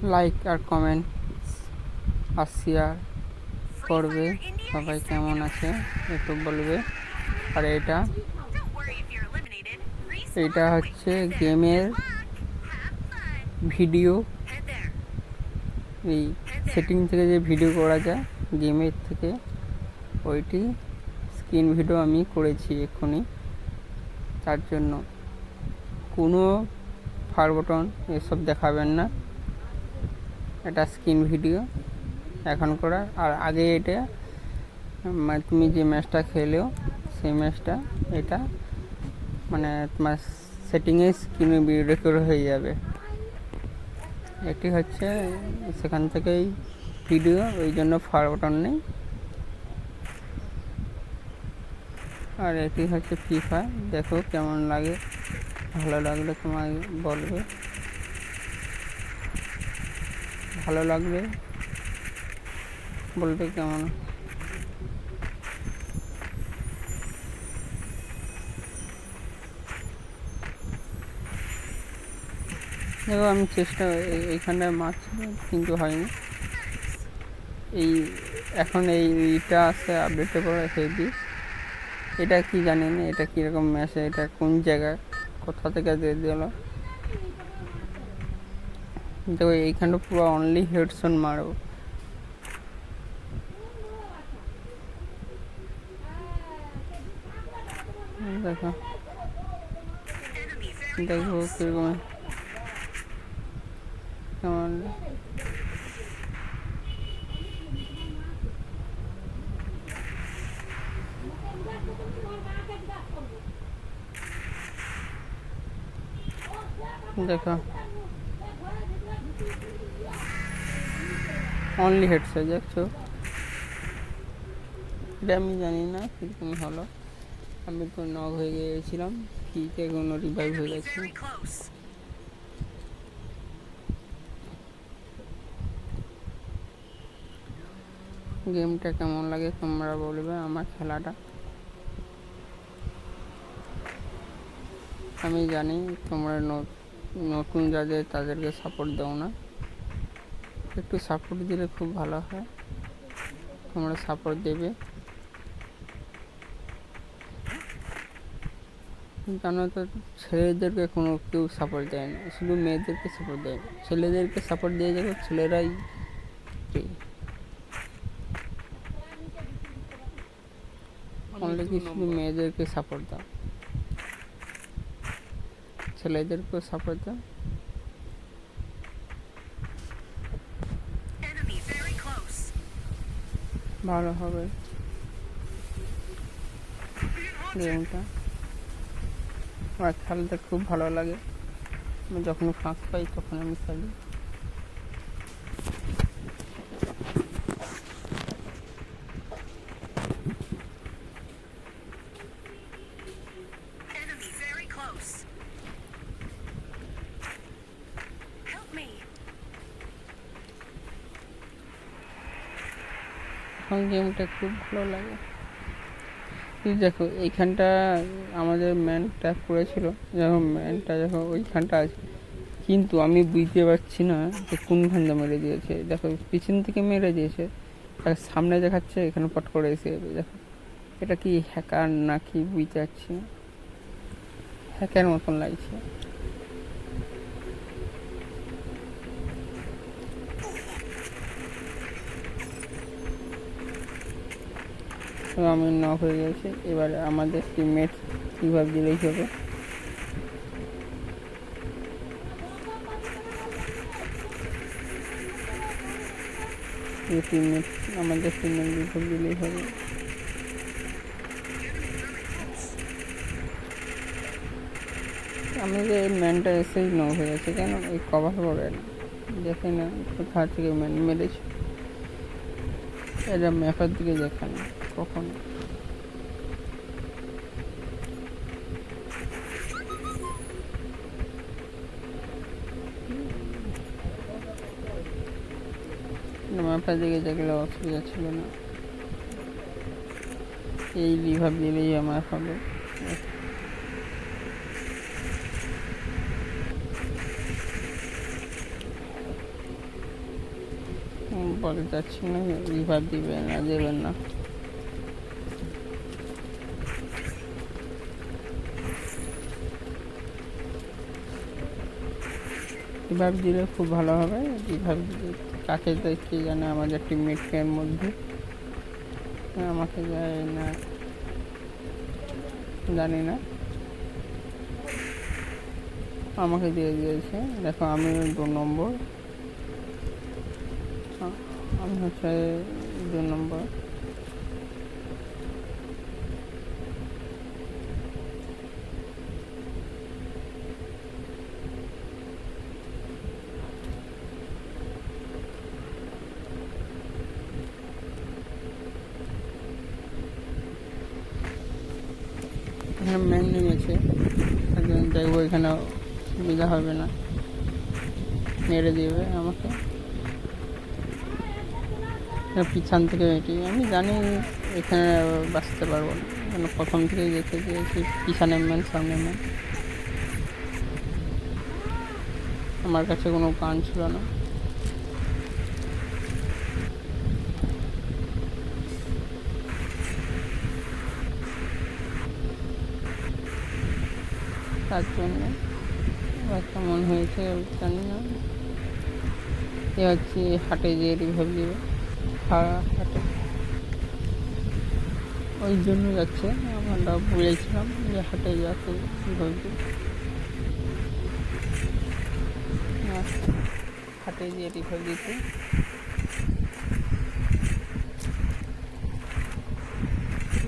Like আর comment আর share করবে। সবাই কেমন আছে একটু বলবে। আর এটা হচ্ছে গেমের ভিডিও। এই সেটিং থেকে যে ভিডিও করা যায় গেমের থেকে, ওইটি স্ক্রিন ভিডিও আমি করেছি এক্ষুনি। তার জন্য কোনো ফায়ার বাটন এসব দেখাবেন না, এটা স্ক্রিন ভিডিও এখন করা। আর আগে এটা তুমি যে ম্যাচটা খেলেও সেই ম্যাচটা এটা মানে তোমার সেটিংয়ে স্ক্রিনে ভিডিও রেকর্ড হয়ে যাবে। এটি হচ্ছে সেখান থেকেই ভিডিও, ওই জন্য ফায়ার বাটন নেই। আর এটি হচ্ছে ফ্রি ফায়ার, দেখো কেমন লাগে, ভালো লাগলে তোমায় বলবে, ভালো লাগবে বলবে কেমন। দেখো আমি চেষ্টা এইখানটায় মাছ কিন্তু হয়নি। এই এখন এইটা আছে আপডেটে করে হেভি, এটা কি জানি না, এটা কীরকম ম্যাচে, এটা কোন জায়গায় কোথা থেকে দিয়ে দিল। দেখো এইখানটা পুরো অনলি হেডশট মারবো। দেখো দেখো কীরকম কেমন। দেখো অনলি হেডশট দেখছো, এটা আমি জানি না কীরকম হলো। আমি তো নক হয়ে গিয়েছিলাম, ফ্রিতে কোনো রিভাইভ হয়ে গেছে। গেমটা কেমন লাগে তোমরা বলবে। আমার খেলাটা আমি জানি তোমরা নতুন যাদের তাদেরকে সাপোর্ট দাও না, একটু সাপোর্ট দিলে খুব ভালো হয়। তোমরা সাপোর্ট দেবে, জানো তো ছেলেদেরকে কোনো কেউ সাপোর্ট দেয় না, শুধু মেয়েদেরকে সাপোর্ট দেয়। ছেলেদেরকে সাপোর্ট দিয়ে যাবে, ছেলেরাই অনলি কি শুধু মেয়েদেরকে সাপোর্ট দাও, ছেলেদেরকেও সাপোর্ট দাও। ভালো হবে গেমটা, আমার খেলতে খুব ভালো লাগে। আমি যখন ফাঁক পাই তখন আমি খেলি। এখন গেমটা খুব ভালো লাগে। দেখো এইখানটা আমাদের ম্যানটা করেছিল, যখন ম্যানটা যখন ওইখানটা আছে, কিন্তু আমি বুঝতে পারছি না যে কোনখানটা মেরে দিয়েছে। দেখো পিছন থেকে মেরে দিয়েছে, আর সামনে দেখাচ্ছে এখানে পট করে এসে যাবে। দেখো এটা কি হ্যাকার নাকি বুঝতে পারছি না, হ্যাকার মতন লাগছে। আমি নক হয়ে গেছে। এবার আমাদের টিমমেট কীভাবে দিলেই হবে। টিমমেট আমাদের টিমমেট রিভাইভ দিলেই হবে। আমাদের এই ম্যানটা এসেই নক হয়ে গেছে, কেন এই কভার করে না, দেখে না কোথা থেকে ম্যান মেরেছে। এটা ম্যাপের দিকে দেখে না কখনো। ম্যাপের দিকে দেখলে অসুবিধা ছিল না, এই রিভাইভ দিলেই আমার হবে। বলতে চাচ্ছি না রিভার দিবেন না দেবেন না। রিভার দিলে খুব ভালো হবে। রিভার কাকে দেখি জানে আমাদের টিমমেটের মধ্যে, আমাকে যায় না জানি না, আমাকে দিয়ে দিয়েছে। দেখো আমি 2 নম্বর, আমি হচ্ছে 2 নম্বর। এখানে ম্যান নেমেছে, দেখবো এখানে সুবিধা হবে না, মেরে দেবে আমাকে পিছন থেকে। এটি আমি জানি এখানে বাঁচতে পারবো না, কেন প্রথম থেকেই দেখে দিয়েছি পিছনে ম্যান সামনে ম্যান। আমার কাছে কোনো গান ছিল না, তার জন্য কেমন হয়েছে জানি না। এ হচ্ছে হাটে যে রিভাইভ দিবে, হাটে ওই জন্য যাচ্ছে। আমরা বলেছিলাম যে হাটে যাতে রিভাইভ দিবে, হাটে যে রিভাইভ দিতে।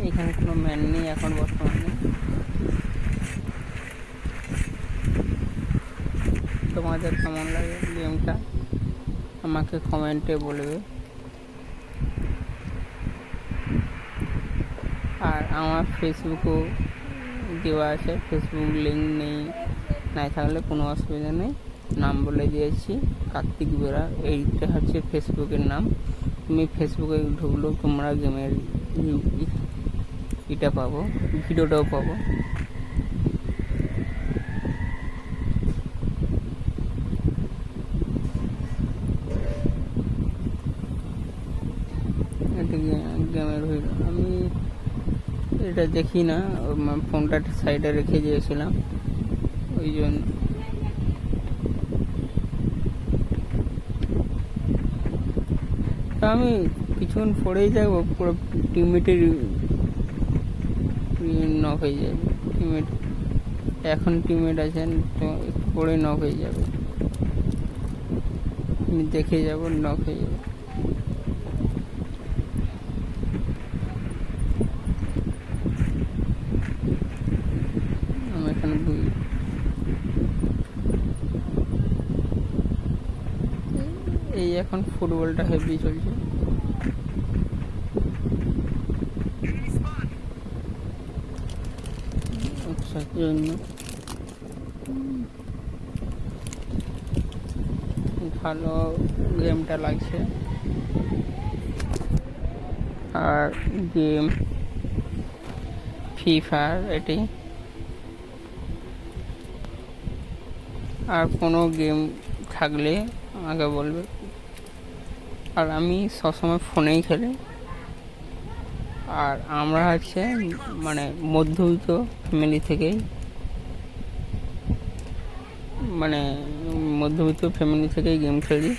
এখানে কোনো ম্যান নেই এখন বর্তমানে। তোমাদের কেমন লাগে গেমটা আমাকে কমেন্টে বলবে। আর আমার ফেসবুকও দেওয়া আছে, ফেসবুক লিঙ্ক নাই থাকলে কোনো অসুবিধা নেই, নাম বলে দিয়েছি কার্তিক বেরা, এইটা হচ্ছে ফেসবুকের নাম। তুমি ফেসবুকে ঢুকলেও তোমরা গেমের এটা পাবো, ভিডিওটাও পাবো। গেমের ভিডিও আমি এটা দেখি না, ফোনটা সাইডে রেখে দিয়েছিলাম ওই জন্য। আমি কিছুক্ষণ পরেই যাবো, পুরো টিমমেটের নক হয়ে যাবে। টিমমেট এখন টিমমেট আছেন তো একটু পরে নক হয়ে যাবে, আমি দেখে যাবো নক হয়ে যাবে। আমি এখানে এই এখন ফুটবলটা হেভি চলছে। আচ্ছা জন্য ভালো গেমটা লাগছে। আর গেম ফ্রি ফায়ার এটি, আর কোনো গেম থাকলে আমাকে বলবে। আর আমি সবসময় ফোনেই খেলি। আর আমরা হচ্ছে মানে মধ্যবিত্ত ফ্যামিলি থেকেই, মানে মধ্যবিত্ত ফ্যামিলি থেকেই গেম খেলি।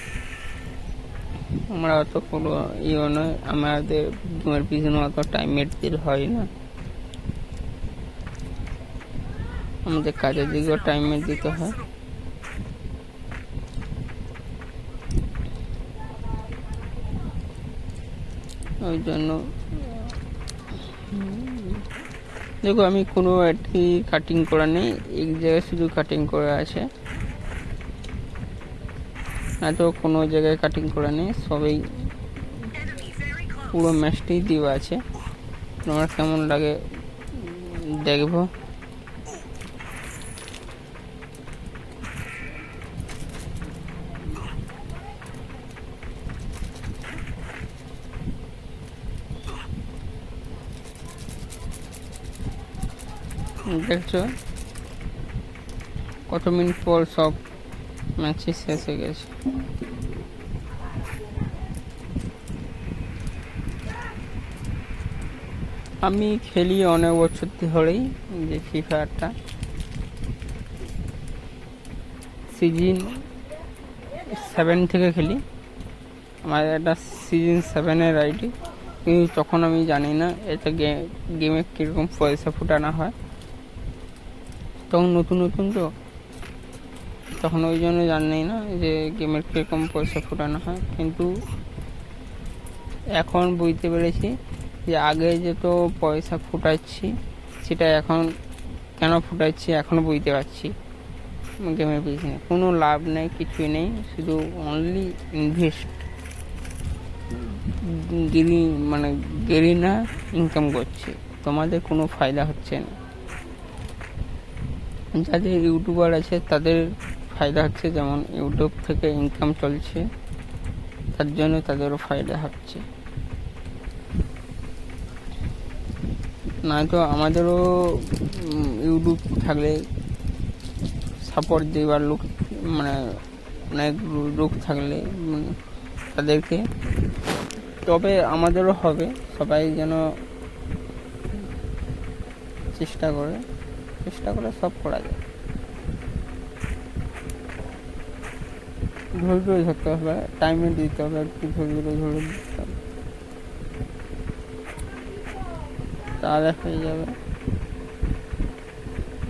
আমরা অত কোনো ইয়ে নয়, আমাদের গেমের পিছনে অত টাইম দিতে হয় না, আমাদের কাজের দিকেও টাইম দিতে হয়। ওই জন্য দেখো আমি কোনো একটি কাটিং করা নেই, এক জায়গায় শুধু কাটিং করা আছে, তো কোনো জায়গায় কাটিং করা নেই, সবই পুরো ম্যাচটাই দেওয়া আছে। তোমার কেমন লাগে দেখবো। দেখছো কত মিনিট পর সব ম্যাচ শেষ হয়ে গেছে। আমি খেলি অনেক বছর ধরেই, যে ফ্রি ফায়ারটা সিজন 7 থেকে খেলি। আমার একটা সিজন 7-এর আইডি, কিন্তু তখন আমি জানি না এটা গেমে কীরকম পয়সা ফুটানো হয়। তখন নতুন নতুন তো, তখন ওই জন্য জানি না যে গেমের কীরকম পয়সা ফুটানো হয়। কিন্তু এখন বুঝতে পেরেছি যে আগে যে তো পয়সা ফুটাচ্ছি, সেটা এখন কেন ফুটাচ্ছি এখনও বুঝতে পারছি। গেমের পিছনে কোনো লাভ নেই, কিছুই নেই, শুধু অনলি ইনভেস্ট, গেরিনা ইনকাম করছে, তোমাদের কোনো ফায়দা হচ্ছে না। যাদের ইউটিউবার আছে তাদের ফায়দা হচ্ছে, যেমন ইউটিউব থেকে ইনকাম চলছে, তার জন্য তাদেরও ফায়দা হচ্ছে। নয়তো আমাদেরও ইউটিউব থাকলে সাপোর্ট দেওয়ার লোক, অনেক লোক থাকলে তাদেরকে, তবে আমাদেরও হবে। সবাই যেন চেষ্টা করে সব করা যায়। ধৈর্য ধরতে হবে, টাইমে দিতে হবে, একটু ধৈর্য দিতে হবে, তাহলে হয়ে যাবে,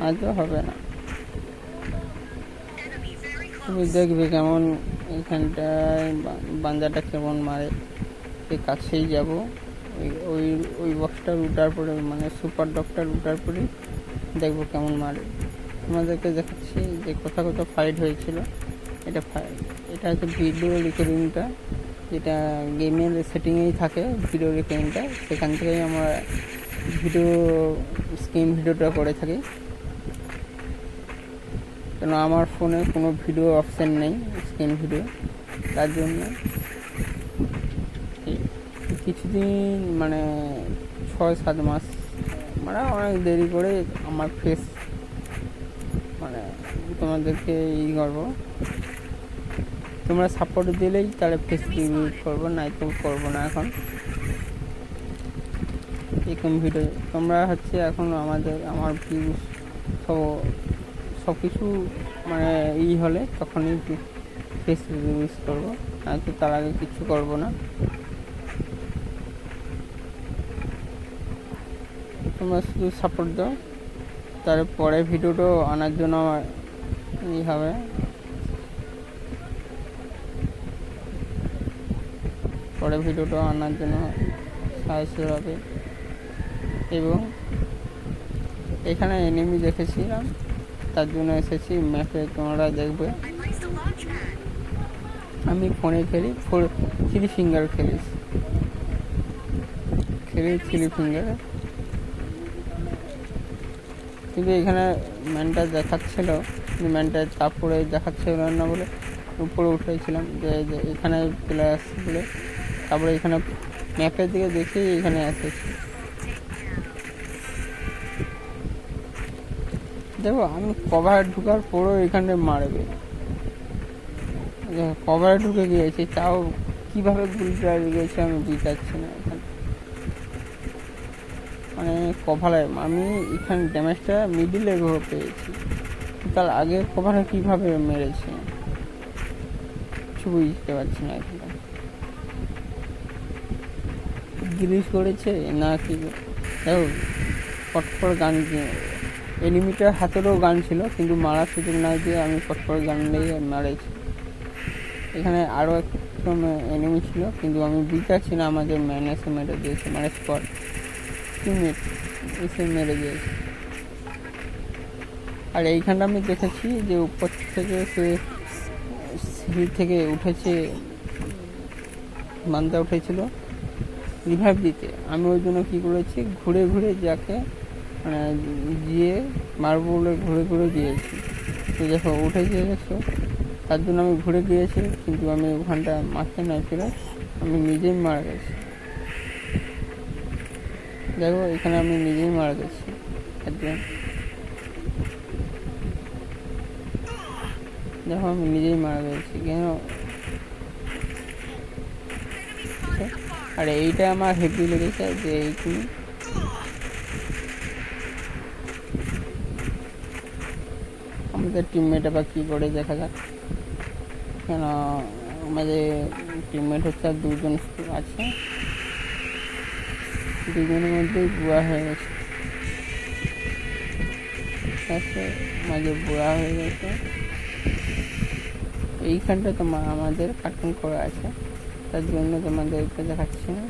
আজও হবে না। তুমি দেখবে কেমন এখানটায় বান্দাটা কেমন মারে। এই কাছেই যাব, ওই ওই বক্সটার উঠার পরে, সুপার ডগটার উঠার পরে দেখবো কেমন মারে। তোমাদেরকে দেখাচ্ছি যে কোথাও ফাইট হয়েছিল। এটা হচ্ছে ভিডিও রেকর্ডিংটা, যেটা গেমের সেটিংয়েই থাকে ভিডিও রেকর্ডিংটা, সেখান থেকেই আমরা স্ক্রিন ভিডিওটা করে থাকি। কেন আমার ফোনে কোনো ভিডিও অপশান নেই, স্ক্রিন ভিডিও, তার জন্য কিছুদিন 6-7 মাস অনেক দেরি করে আমার ফেস তোমাদেরকে করবো। তোমরা সাপোর্ট দিলেই তাহলে ফেস রিভিউ করবো, নাই তো করবো না। এখন এরকম ভিডিও তোমরা হচ্ছে এখন আমার ভিউজ সব কিছু হলে তখনই ফেস রিভিউজ করবো, নয়তো তার আগে কিছু করবো না। তোমরা শুধু সাপোর্ট দাও, তারপরে ভিডিওটাও আনার জন্য হবে। পরে ভিডিওটা আনার জন্য সাহায্য হবে। এবং এখানে এনিমি দেখেছিলাম, তার জন্য এসেছি ম্যাপে, তোমরা দেখবে। আমি ফোনে খেলি, 3 ফিঙ্গার খেলি 3 ফিঙ্গারে। কিন্তু এখানে ম্যানটা দেখাচ্ছিল, ম্যানটা চাপ পড়ে দেখাচ্ছিল না বলে উপরে উঠেছিলাম যে এখানে চলে আসছে বলে। তারপরে এখানে ম্যাপের দিকে দেখি এখানে এসেছি। দেখো আমি কভারে ঢুকার পরও এখানে মারবে, কভারে ঢুকে গিয়েছি, তাও কীভাবে গুলিটা লেগেছে আমি বুঝতে পারছি না। কভারে আমি এখানে ড্যামেজটা মিডিলে পেয়েছি, তার আগে কভারে কীভাবে মেরেছে কিছু বুঝতে পারছি না। এখানে গ্লিচ করেছে না কি, দেখো পটপট গান, এনিমিটার হাতেরও গান ছিল, কিন্তু মারার সুযোগ না দিয়ে আমি পটপট গান নিয়ে মারেছি। এখানে আরও একটু এনিমি ছিল, কিন্তু আমি বুঝতে পারছি না, আমাদের ম্যান এসে মেরে দিয়েছে, স্পট টিমমেট এসে মেরে দিয়েছে। আর এইখানটা আমি দেখেছি যে উপর থেকে সে সিঁড়ি থেকে উঠেছে, বান্দা উঠেছিল রিভাইভ দিতে। আমি ওই জন্য কী করেছি, ঘুরে ঘুরে যাকে গিয়ে মারবো বলে ঘুরে গিয়েছি। তো দেখো উঠে গিয়েছো, তার জন্য আমি ঘুরে গিয়েছি, কিন্তু আমি ওখানটা মারতে না ফিরে আমি নিজেই মারা গেছি। দেখো এখানে আমি নিজেই মারা গেছি একজন, দেখো আমি নিজেই মারা গেছি কেন। আর এইটা আমার হেভি লেগেছে যে এইখানে আমাদের টিমমেট আবার কী করে দেখা যাক। কেন আমাদের টিমমেট হচ্ছে আর দুজন আছে, দুজনের মধ্যেই বুয়া হয়ে গেছে। মাঝে বুয়া হয়ে গেছে। এইখানটা আমাদের কার্টুন করা আছে, তার জন্য তোমাদেরকে দেখাচ্ছি না।